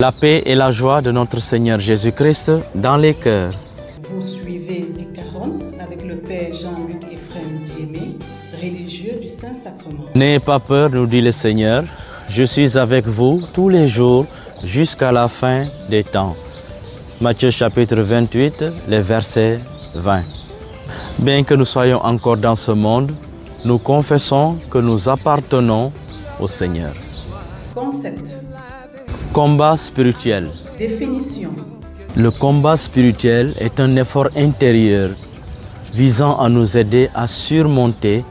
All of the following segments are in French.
La paix et la joie de notre Seigneur Jésus-Christ dans les cœurs. Vous suivez Zikaron avec le Père Jean-Luc Ephraim Diémé, religieux du Saint-Sacrement. N'ayez pas peur, nous dit le Seigneur, je suis avec vous tous les jours jusqu'à la fin des temps. Matthieu chapitre 28, les versets 20. Bien que nous soyons encore dans ce monde, nous confessons que nous appartenons au Seigneur. Concept. Combat spirituel. Définition. Le combat spirituel est un effort intérieur visant à nous aider à surmonter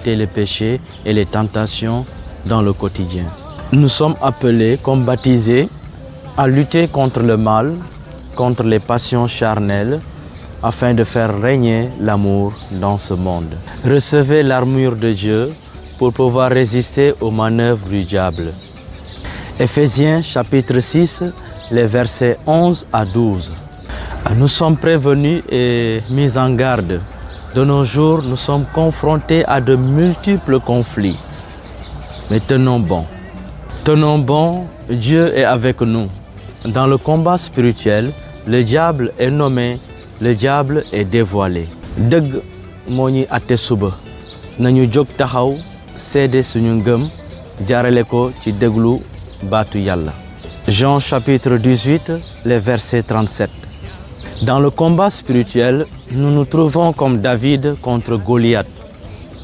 les péchés et les tentations dans le quotidien. Nous sommes appelés, comme baptisés, à lutter contre le mal, contre les passions charnelles, afin de faire régner l'amour dans ce monde. Recevez l'armure de Dieu pour pouvoir résister aux manœuvres du diable. Éphésiens chapitre 6, les versets 11 à 12. Nous sommes prévenus et mis en garde. De nos jours, nous sommes confrontés à de multiples conflits. Mais tenons bon. Tenons bon, Dieu est avec nous. Dans le combat spirituel, le diable est nommé, le diable est dévoilé. Dëgg moo ñuy àtte suba nañu jóg taxaw seede suñu ngëm jaarale ko ci déglu baatu Yàlla. Jean chapitre 18, les versets 37. Dans le combat spirituel, nous nous trouvons comme David contre Goliath.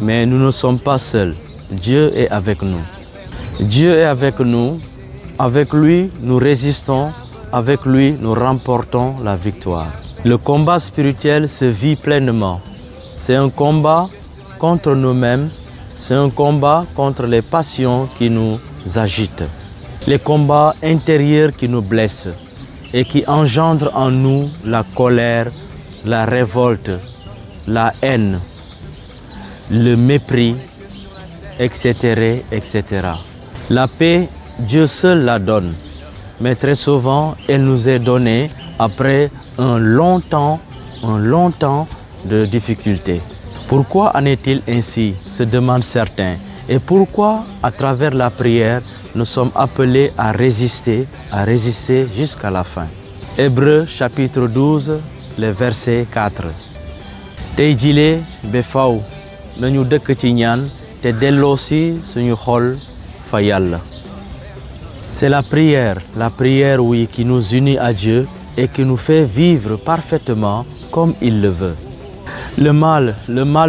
Mais nous ne sommes pas seuls. Dieu est avec nous. Dieu est avec nous. Avec lui, nous résistons. Avec lui, nous remportons la victoire. Le combat spirituel se vit pleinement. C'est un combat contre nous-mêmes. C'est un combat contre les passions qui nous agitent. Les combats intérieurs qui nous blessent et qui engendrent en nous la colère, la révolte, la haine, le mépris, etc., etc. La paix, Dieu seul la donne, mais très souvent, elle nous est donnée après un long temps de difficultés. Pourquoi en est-il ainsi, se demandent certains, et pourquoi, à travers la prière, nous sommes appelés à résister jusqu'à la fin. Hébreux chapitre 12, le verset 4. Tey jile ba faw nañu dëkk ci ñaan te delloosi suñu xol fa Yàlla. C'est la prière, oui, qui nous unit à Dieu et qui nous fait vivre parfaitement comme il le veut. Le mal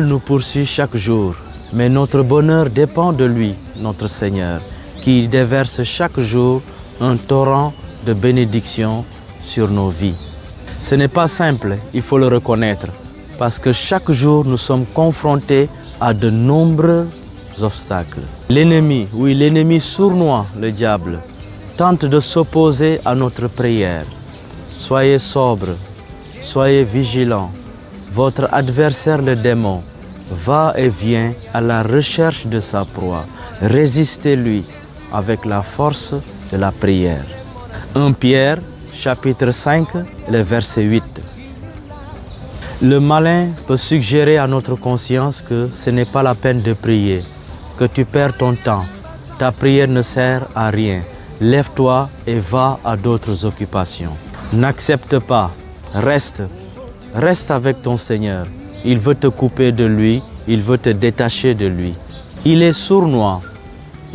nous poursuit chaque jour, mais notre bonheur dépend de lui, notre Seigneur, qui déverse chaque jour un torrent de bénédiction sur nos vies. Ce n'est pas simple, il faut le reconnaître, parce que chaque jour nous sommes confrontés à de nombreux obstacles. L'ennemi, oui, l'ennemi sournois, le diable, tente de s'opposer à notre prière. Soyez sobres, soyez vigilants. Votre adversaire, le démon, va et vient à la recherche de sa proie. Résistez-lui avec la force de la prière. 1 Pierre, chapitre 5, le verset 8. Le malin peut suggérer à notre conscience que ce n'est pas la peine de prier, que tu perds ton temps, ta prière ne sert à rien. Lève-toi et va à d'autres occupations. N'accepte pas, reste avec ton Seigneur. Il veut te couper de lui, il veut te détacher de lui. Il est sournois.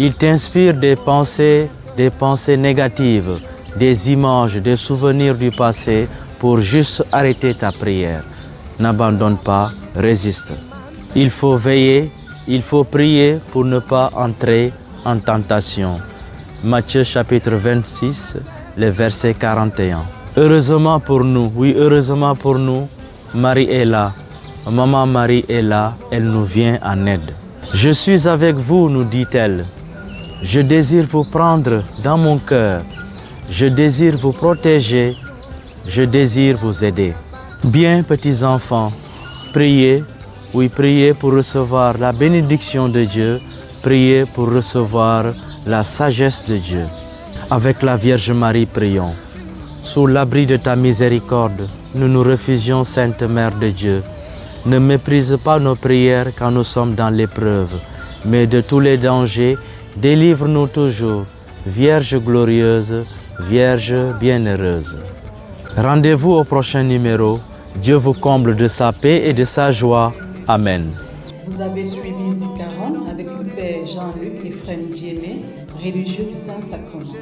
Il t'inspire des pensées négatives, des images, des souvenirs du passé pour juste arrêter ta prière. N'abandonne pas, résiste. Il faut veiller, il faut prier pour ne pas entrer en tentation. Matthieu chapitre 26, le verset 41. Heureusement pour nous, oui, heureusement pour nous, Marie est là. Maman Marie est là, elle nous vient en aide. Je suis avec vous, nous dit-elle. Je désire vous prendre dans mon cœur. Je désire vous protéger. Je désire vous aider. Bien, petits enfants, priez, oui, priez pour recevoir la bénédiction de Dieu. Priez pour recevoir la sagesse de Dieu. Avec la Vierge Marie, prions. Sous l'abri de ta miséricorde, nous nous refugions, Sainte Mère de Dieu. Ne méprise pas nos prières quand nous sommes dans l'épreuve, mais de tous les dangers, délivre-nous toujours, Vierge glorieuse, Vierge bienheureuse. Rendez-vous au prochain numéro. Dieu vous comble de sa paix et de sa joie. Amen. Vous avez suivi Zikaron avec le Père Jean-Luc Ephrem Diémé, religieux du Saint-Sacrement.